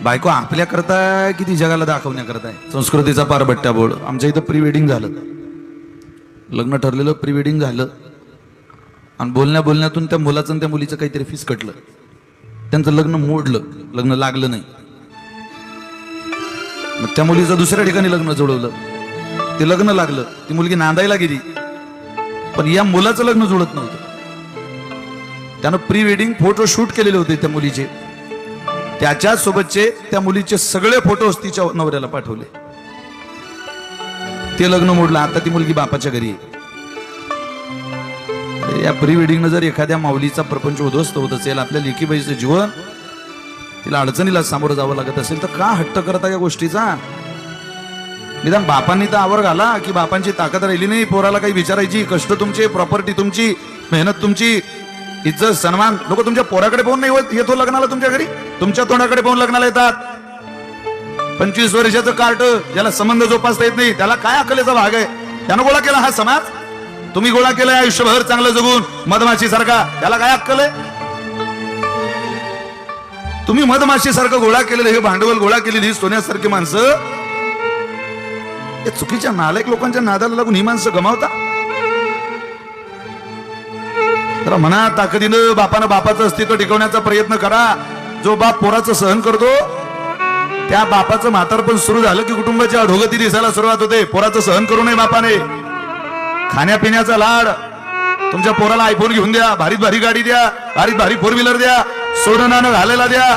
बायको आपल्या करताय किती जगाला दाखवण्याकरताय संस्कृतीचा पारबट्ट्या बोर्ड. आमच्या इथं प्री वेडिंग झालं, लग्न ठरलेलं, प्री वेडिंग झालं आणि बोलण्यातून त्या मुलाचं आणि त्या मुलीचं काहीतरी फीस कटलं, त्यांचं लग्न मोडलं, लग्न लागलं नाही. मग त्या मुलीचं दुसऱ्या ठिकाणी लग्न जुळवलं, ते लग्न लागलं, ती मुलगी नांदायला गेली, पण या मुलाचं लग्न जुळत नव्हतं. त्यानं प्री वेडिंग फोटो शूट केलेले होते त्या मुलीचे, त्याच्या सोबतचे त्या मुलीचे सगळे फोटोज तिच्या नवऱ्याला पाठवले. ते लग्न मोडलं, आता ती मुलगी बापाच्या घरी आहे. या प्री वेडिंगनं जर एखाद्या माऊलीचा प्रपंच उद्ध्वस्त होत असेल, आपल्या लेकीबाईचं जीवन, तिला अडचणीला सामोरं जावं लागत असेल, तर का हट्ट करता या गोष्टीचा? निदान बापांनी तर आवर घाला, की बापांची ताकद राहिली नाही पोराला काही विचारायची. कष्ट तुमचे, प्रॉपर्टी तुमची, मेहनत तुमची, इज्जत सन्मान. लोक तुमच्या पोराकडे पाहून नाही येतो लग्नाला, तुमच्या घरी तुमच्या तोंडाकडे पाहून लग्नाला येतात. 25 वर्षाचं कार्ट, ज्याला संबंध जोपासता येत नाही, त्याला काय अकलेचा भाग आहे? त्यानं गोळा केला हा समाज, तुम्ही गोळा केलाय आयुष्यभर चांगलं जगून मधमाशी सारखा, त्याला काय अक्कल आहे? तुम्ही मधमाशी सारखं गोळा केलेलं हे भांडवल, गोळा केलेली सोन्यासारखी माणसं, या चुकीच्या नालायक लोकांच्या नादाला लागून ही माणसं गमावता. तर म्हणा ताकदीनं बापानं बापाचं अस्तित्व टिकवण्याचा प्रयत्न करा. जो बाप पोराचं सहन करतो, त्या बापाचं म्हातारपण सुरू झालं की कुटुंबाची अधोगती दिसायला सुरुवात होते. पोराचं सहन करू नये बापाने. खाण्यापिण्याचा लाड, तुमच्या पोराला आयफोन घेऊन द्या, भारीत भारी गाडी द्या, भारीत भारी 4 व्हीलर द्या, सोनं नाणं घालायला द्या,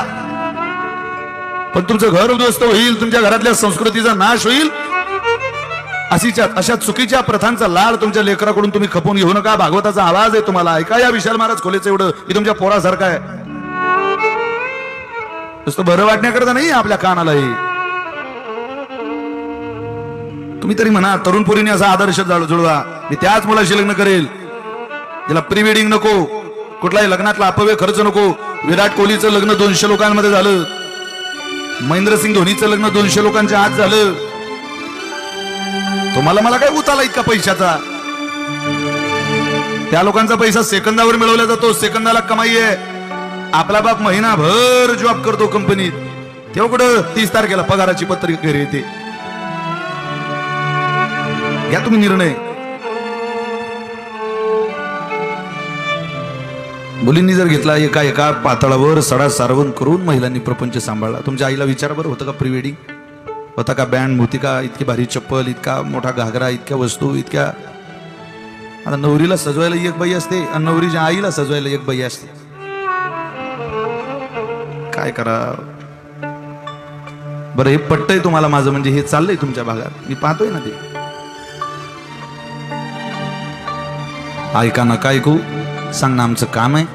पण तुमचं घर उद्ध्वस्त होईल, तुमच्या घरातल्या संस्कृतीचा नाश होईल. अशा चुकीच्या प्रथांचा लाड तुमच्या लेकराकडून तुम्ही खपून घेऊ नका. भागवताचा आवाज आहे, तुम्हाला ऐका. या विशाल महाराज खोलेचं एवढं की तुमच्या पोरासारखं आहे. नुसतं बरं वाटण्याकरता नाही आपल्या कानालाही. तुम्ही तरी म्हणा तरुण पोरीने असा आदर्श जुळवा, मी त्याच मुलाशी लग्न करेल, ज्याला प्री वेडिंग नको, कुठलाही लग्नातला अपव्यय खर्च नको. विराट कोहलीचं लग्न 200 लोकांमध्ये झालं, महेंद्रसिंग धोनीचं लग्न 200 लोकांच्या आत झालं. तुम्हाला मला काय उताला इतका पैशाचा? त्या लोकांचा पैसा सेकंदावर मिळवला जातो, सेकंदाला कमाई आहे. आपला बाप महिनाभर जॉब करतो कंपनीत, तेव्हा कुठं 30 तारखेला पगाराची पत्रिका घरी येते. घ्या तुम्ही निर्णय. मुलींनी जर घेतला एका पातळावर सडा सारवण करून महिलांनी प्रपंच सांभाळला. तुमच्या आईला विचारा बरं, होतं का प्री वेडिंग? होता का बँड, मोतिका, इतकी भारी चप्पल, इतका मोठा घागरा, इतक्या वस्तू, इतक्या. आता नवरीला सजवायला एक बाई असते आणि नवरीच्या आईला सजवायला एक बाई असते. काय करा बरं? हे पटतंय तुम्हाला माझं? म्हणजे हे चाललंय तुमच्या भागात, मी पाहतोय ना ते. ऐका नका ऐकू, सांगणं आमचं काम आहे.